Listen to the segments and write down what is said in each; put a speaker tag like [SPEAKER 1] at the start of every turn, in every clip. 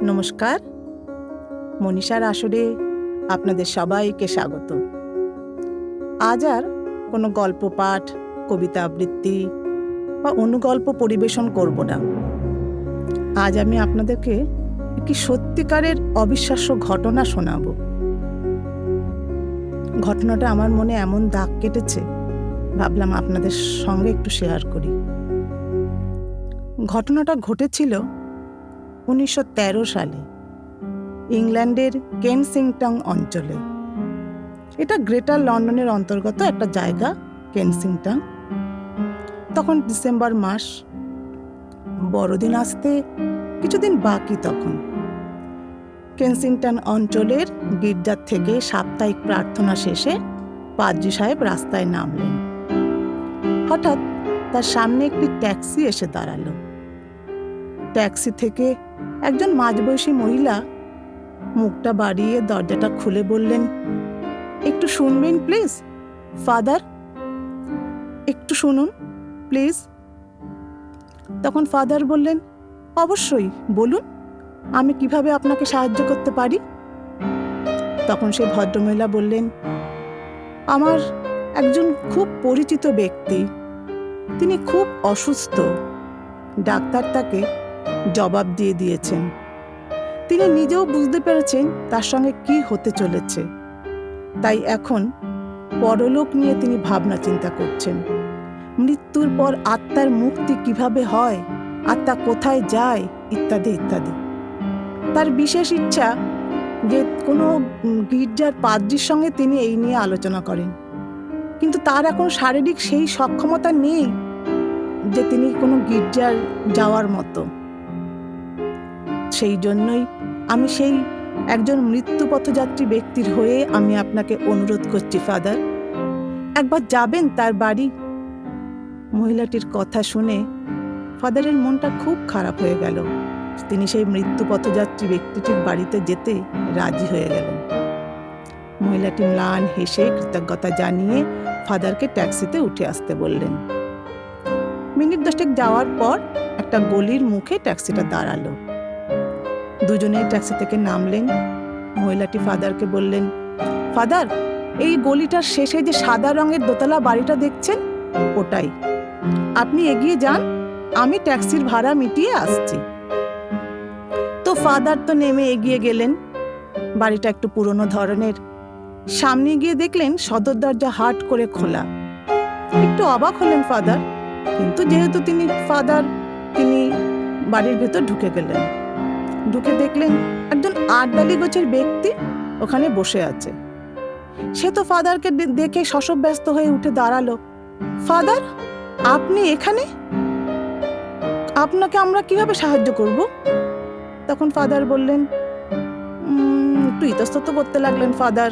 [SPEAKER 1] নমস্কার, মনীষার আসরে আপনাদের সবাইকে স্বাগত। আজ আর কোনো গল্প পাঠ, কবিতা আবৃত্তি বা অনুগল্প পরিবেশন করব না। আজ আমি আপনাদেরকে একটি সত্যিকারের অবিশ্বাস্য ঘটনা শোনাব। ঘটনাটা আমার মনে এমন দাগ কেটেছে, ভাবলাম আপনাদের সঙ্গে একটু শেয়ার করি। ঘটনাটা ঘটেছিল 1913 সালে ইংল্যান্ডের কেনসিংটন অঞ্চলে। এটা গ্রেটার লন্ডনের অন্তর্গত একটা জায়গা, কেনসিংটন। তখন ডিসেম্বর মাস, বড়দিন আসতে কিছুদিন বাকি। তখন কেনসিংটন অঞ্চলের গির্জার থেকে সাপ্তাহিক প্রার্থনা শেষে পাদ্রী সাহেব রাস্তায় নামলেন। হঠাৎ তার সামনে একটি ট্যাক্সি এসে দাঁড়ালো। ট্যাক্সি থেকে একজন মাঝবয়সী মহিলা মুখটা বাড়িয়ে দরজাটা খুলে বললেন, একটু শুনবেন প্লিজ ফাদার, একটু শুনুন প্লিজ। তখন ফাদার বললেন, অবশ্যই বলুন, আমি কিভাবে আপনাকে সাহায্য করতে পারি। তখন সেই ভদ্রমহিলা বললেন, আমার একজন খুব পরিচিত ব্যক্তি, তিনি খুব অসুস্থ। ডাক্তার তাকে জবাব দিয়ে দিয়েছেন। তিনি নিজেও বুঝতে পেরেছেন তার সঙ্গে কি হতে চলেছে। তাই এখন পরলোক নিয়ে তিনি ভাবনা চিন্তা করছেন। মৃত্যুর পর আত্মার মুক্তি কিভাবে হয়, আত্মা কোথায় যায়, ইত্যাদি ইত্যাদি। তার বিশেষ ইচ্ছা যে কোনো গির্জার পাদ্রীর সঙ্গে তিনি এই নিয়ে আলোচনা করেন, কিন্তু তার এখন শারীরিক সেই সক্ষমতা নেই যে তিনি কোনো গির্জার যাওয়ার মতো। সেই জন্যই আমি সেই একজন মৃত্যুপথযাত্রী ব্যক্তির হয়ে আমি আপনাকে অনুরোধ করছি ফাদার, একবার যাবেন তার বাড়ি। মহিলাটির কথা শুনে ফাদারের মনটা খুব খারাপ হয়ে গেল। তিনি সেই মৃত্যুপথযাত্রী ব্যক্তিটির বাড়িতে যেতে রাজি হয়ে গেলেন। মহিলাটি ম্লান হেসে কৃতজ্ঞতা জানিয়ে ফাদারকে ট্যাক্সিতে উঠে আসতে বললেন। মিনিট 10 যাওয়ার পর একটা গলির মুখে ট্যাক্সিটা দাঁড়ালো। দুজনেই ট্যাক্সি থেকে নামলেন। মহিলাটি ফাদারকে বললেন, ফাদার, এই গলিটার শেষে যে সাদা রঙের দোতলা বাড়িটা দেখছেন, ওটাই। আপনি এগিয়ে যান, আমি ট্যাক্সির ভাড়া মিটিয়ে আসছি। তো ফাদার তো নেমে এগিয়ে গেলেন। বাড়িটা একটু পুরনো ধরনের। সামনে গিয়ে দেখলেন সদর দরজা হাট করে খোলা। একটু অবাক হলেন ফাদার, কিন্তু যেহেতু তিনি ফাদার, তিনি বাড়ির ভেতর ঢুকে গেলেন। ঢুকে দেখলেন একজন আটডালি গোছের ব্যক্তি ওখানে বসে আছে। সে তো ফাদারকে দেখে শশব্যস্ত হয়ে উঠে দাঁড়ালো। ফাদার, আপনি এখানে? আপনাকে আমরা কিভাবে সাহায্য করব? তখন ফাদার বললেন, একটু ইতস্তত করতে লাগলেন ফাদার,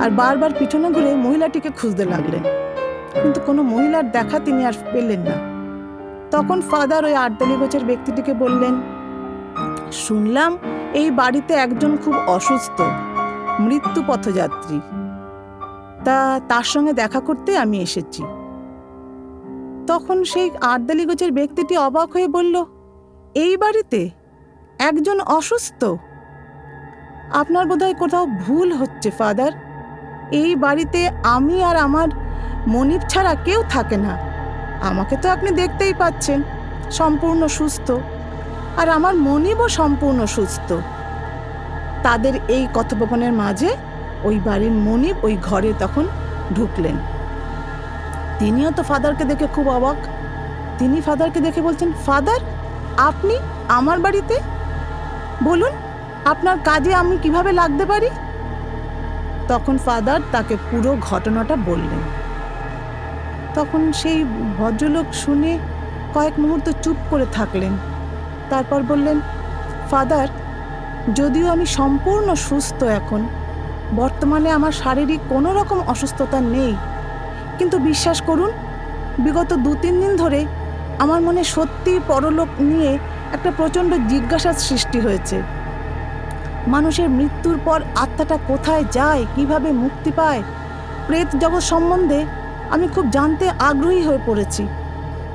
[SPEAKER 1] আর বারবার পিছনে ঘুরে মহিলাটিকে খুঁজতে লাগলেন, কিন্তু কোনো মহিলার দেখা তিনি আর পেলেন না। তখন ফাদার ওই আটডালি গোছের ব্যক্তিটিকে বললেন, শুনলাম এই বাড়িতে একজন খুব অসুস্থ মৃত্যু পথযাত্রী, তার সঙ্গে দেখা করতে আমি এসেছি। তখন সেই আটডালি গোছের ব্যক্তিটি অবাক হয়ে বলল, এই বাড়িতে একজন অসুস্থ? আপনার বোধহয় কোথাও ভুল হচ্ছে ফাদার। এই বাড়িতে আমি আর আমার মনিব ছাড়া কেউ থাকে না। আমাকে তো আপনি দেখতেই পাচ্ছেন, সম্পূর্ণ সুস্থ, আর আমার মনিবও সম্পূর্ণ সুস্থ। তাদের এই কথোপকথনের মাঝে ওই বাড়ির মনিব ওই ঘরে তখন ঢুকলেন। তিনিও তো ফাদারকে দেখে খুব অবাক। তিনি ফাদারকে দেখে বলছেন, ফাদার, আপনি আমার বাড়িতে? বলুন, আপনার কাজে আমি কিভাবে লাগতে পারি? তখন ফাদার তাকে পুরো ঘটনাটা বললেন। তখন সেই ভদ্রলোক শুনে কয়েক মুহূর্ত চুপ করে থাকলেন। তারপর বললেন, ফাদার, যদিও আমি সম্পূর্ণ সুস্থ, এখন বর্তমানে আমার শারীরিক কোনো রকম অসুস্থতা নেই, কিন্তু বিশ্বাস করুন, বিগত 2-3 দিন ধরে আমার মনে সত্যি পরলোক নিয়ে একটা প্রচণ্ড জিজ্ঞাসার সৃষ্টি হয়েছে। মানুষের মৃত্যুর পর আত্মাটা কোথায় যায়, কিভাবে মুক্তি পায়, প্রেত জগৎ সম্বন্ধে আমি খুব জানতে আগ্রহী হয়ে পড়েছি,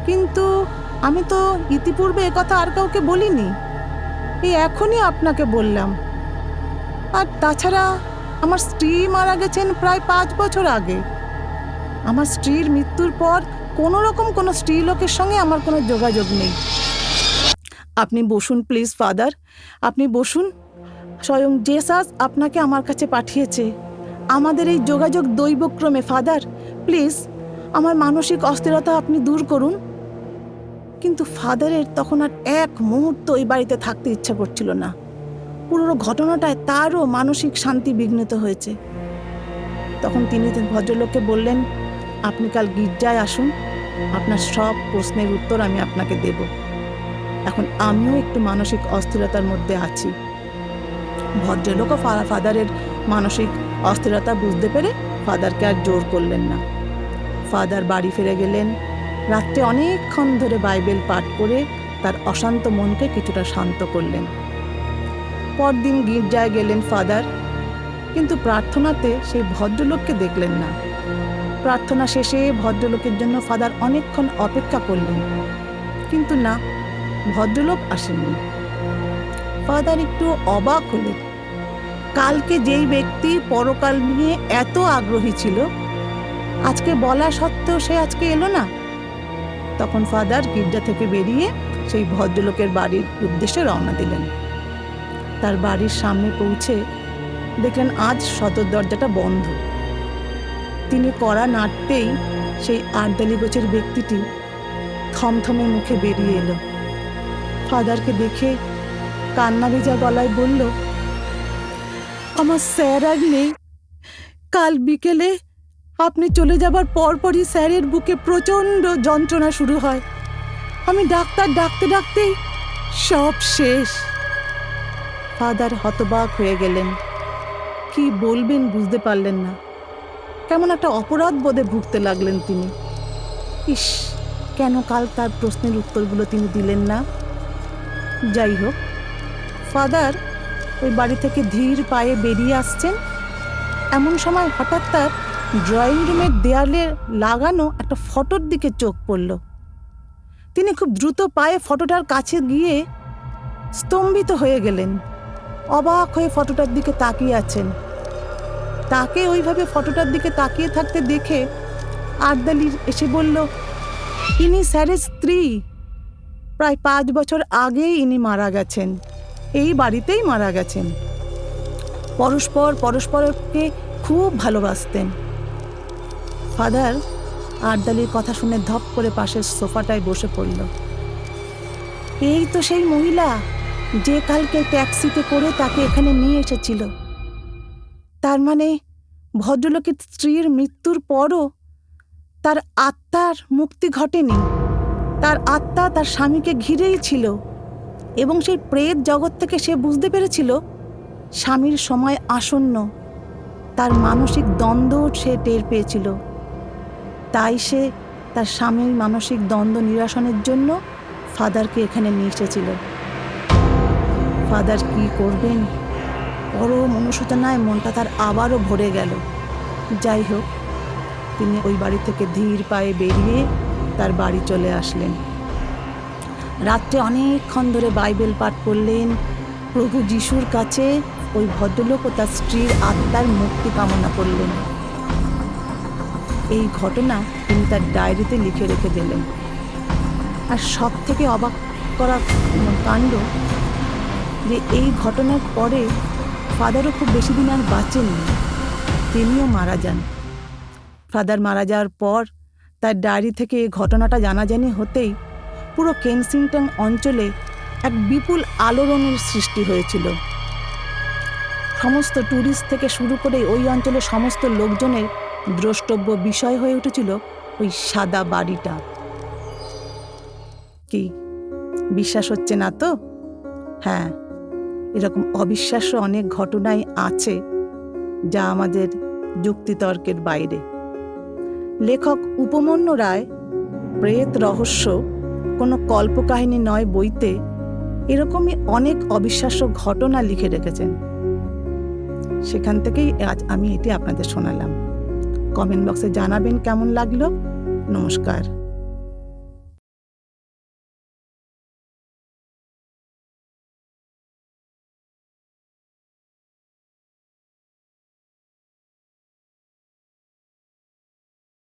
[SPEAKER 1] কিন্তু আমি তো ইতিপূর্বে একথা আর কাউকে বলিনি। এই এখনই আপনাকে বললাম। আর তাছাড়া আমার স্ত্রী মারা গেছেন প্রায় 5 বছর আগে। আমার স্ত্রীর মৃত্যুর পর কোনো রকম কোনো স্ত্রীলোকের সঙ্গে আমার কোনো যোগাযোগ নেই। আপনি বসুন প্লিজ ফাদার, আপনি বসুন। স্বয়ং জেসাস আপনাকে আমার কাছে পাঠিয়েছে। আমাদের এই যোগাযোগ দৈবক্রমে ফাদার, প্লিজ আমার মানসিক অস্থিরতা আপনি দূর করুন। কিন্তু ফাদারের তখন আর এক মুহূর্ত ওই বাড়িতে থাকতে ইচ্ছা করছিল না। পুরো ঘটনাটায় তারও মানসিক শান্তি বিঘ্নিত হয়েছে। তখন তিনি ভদ্রলোককে বললেন, আপনি কাল গির্জায় আসুন, আপনার সব প্রশ্নের উত্তর আমি আপনাকে দেব। এখন আমিও একটু মানসিক অস্থিরতার মধ্যে আছি। ভদ্রলোকও ফাদারের মানসিক অস্থিরতা বুঝতে পেরে ফাদারকে আর জোর করলেন না। ফাদার বাড়ি ফিরে গেলেন। রাত্রে অনেকক্ষণ ধরে বাইবেল পাঠ করে তার অশান্ত মনকে কিছুটা শান্ত করলেন। পরদিন গির্জায় গেলেন ফাদার, কিন্তু প্রার্থনাতে সেই ভদ্রলোককে দেখলেন না। প্রার্থনা শেষে ভদ্রলোকের জন্য ফাদার অনেকক্ষণ অপেক্ষা করলেন, কিন্তু না, ভদ্রলোক আসেননি। ফাদার একটু অবাক হলেন। কালকে যেই ব্যক্তি পরকাল নিয়ে এত আগ্রহী ছিল, আজকে বলা সত্ত্বেও সে আজকে এলো না। তখন ফাদার গির্জা থেকে বেরিয়ে সেই ভদ্রলোকের বাড়ির উদ্দেশ্যে রওনা দিলেন। তার বাড়ির সামনে পৌঁছে দেখলেন আজ সদর দরজাটা বন্ধ। তিনি কড়া নাড়তেই সেই আর্দালি গোছের ব্যক্তিটি থমথমে মুখে বেরিয়ে এলো। ফাদারকে দেখে কান্না ভেজা গলায় বলল, আমার স্যার আর নেই। কাল বিকেলে আপনি চলে যাবার পরপরই স্যারের বুকে প্রচণ্ড যন্ত্রণা শুরু হয়। আমি ডাক্তার ডাকতে ডাকতেই সব শেষ। ফাদার হতবাক হয়ে গেলেন। কি বলবেন বুঝতে পারলেন না। কেমন একটা অপরাধ বোধে ভুগতে লাগলেন তিনি। ইস, কেন কাল তার প্রশ্নের উত্তরগুলো তিনি দিলেন না। যাই হোক, ফাদার ওই বাড়ি থেকে ধীর পায়ে বেরিয়ে আসছেন। এমন সময় হঠাৎ তার ড্রয়িং রুমের দেয়ালে লাগানো একটা ফটোর দিকে চোখ পড়ল। তিনি খুব দ্রুত পায়ে ফটোটার কাছে গিয়ে স্তম্ভিত হয়ে গেলেন। অবাক হয়ে ফটোটার দিকে তাকিয়ে আছেন। তাকে ওইভাবে ফটোটার দিকে তাকিয়ে থাকতে দেখে আর্দালি এসে বলল, ইনি স্যারের স্ত্রী। প্রায় 5 বছর আগেই ইনি মারা গেছেন। এই বাড়িতেই মারা গেছেন। পরস্পরকে খুব ভালোবাসতেন। ফাদার আর্দালির কথা শুনে ধপ করে পাশের সোফাটায় বসে পড়ল। এই তো সেই মহিলা যে কালকে ট্যাক্সিতে করে তাকে এখানে নিয়ে এসেছিল। তার মানে ভদ্রলোকের স্ত্রীর মৃত্যুর পরও তার আত্মার মুক্তি ঘটেনি। তার আত্মা তার স্বামীকে ঘিরেই ছিল, এবং সেই প্রেত জগৎ থেকে সে বুঝতে পেরেছিল স্বামীর সময় আসন্ন। তার মানসিক দ্বন্দ্ব সে টের পেয়েছিল। তাই সে তার স্বামীর মানসিক দ্বন্দ্ব নিরসনের জন্য ফাদারকে এখানে নিয়ে এসেছিল। ফাদার কি করবেন? পরম অনুশোচনায় মনটা তার আবারও ভরে গেল। যাই হোক, তিনি ওই বাড়ি থেকে ধীর পায়ে বেরিয়ে তার বাড়ি চলে আসলেন। রাত্রে অনেকক্ষণ ধরে বাইবেল পাঠ করলেন। প্রভু যিশুর কাছে ওই ভদ্রলোক ও তার স্ত্রীর আত্মার মুক্তি কামনা করলেন। এই ঘটনা তিনি তার ডায়েরিতে লিখে রেখে দিলেন। আর সব থেকে অবাক করা কাণ্ড যে এই ঘটনার পরে ফাদারও খুব বেশি দিন আর বাঁচেননি, তিনিও মারা যান। ফাদার মারা যাওয়ার পর তার ডায়েরি থেকে এই ঘটনাটা জানাজানি হতেই পুরো কেনসিংটন অঞ্চলে এক বিপুল আলোড়নের সৃষ্টি হয়েছিল। সমস্ত ট্যুরিস্ট থেকে শুরু করে ওই অঞ্চলের সমস্ত লোকজনের দ্রষ্টব্য বিষয় হয়ে উঠেছিল ওই সাদা বাড়িটা। কি বিশ্বাস হচ্ছে না তো? হ্যাঁ, এরকম অবিশ্বাস্য অনেক ঘটনাই আছে যা আমাদের যুক্তিতর্কের বাইরে। লেখক উপমন্যু রায় প্রেত রহস্য কোনো কল্পকাহিনী নয় বইতে এরকমই অনেক অবিশ্বাস্য ঘটনা লিখে রেখেছেন। সেখান থেকেই আজ আমি এটি আপনাদের শোনালাম। কমেন্ট বক্সে জানাবেন কেমন লাগলো। নমস্কার।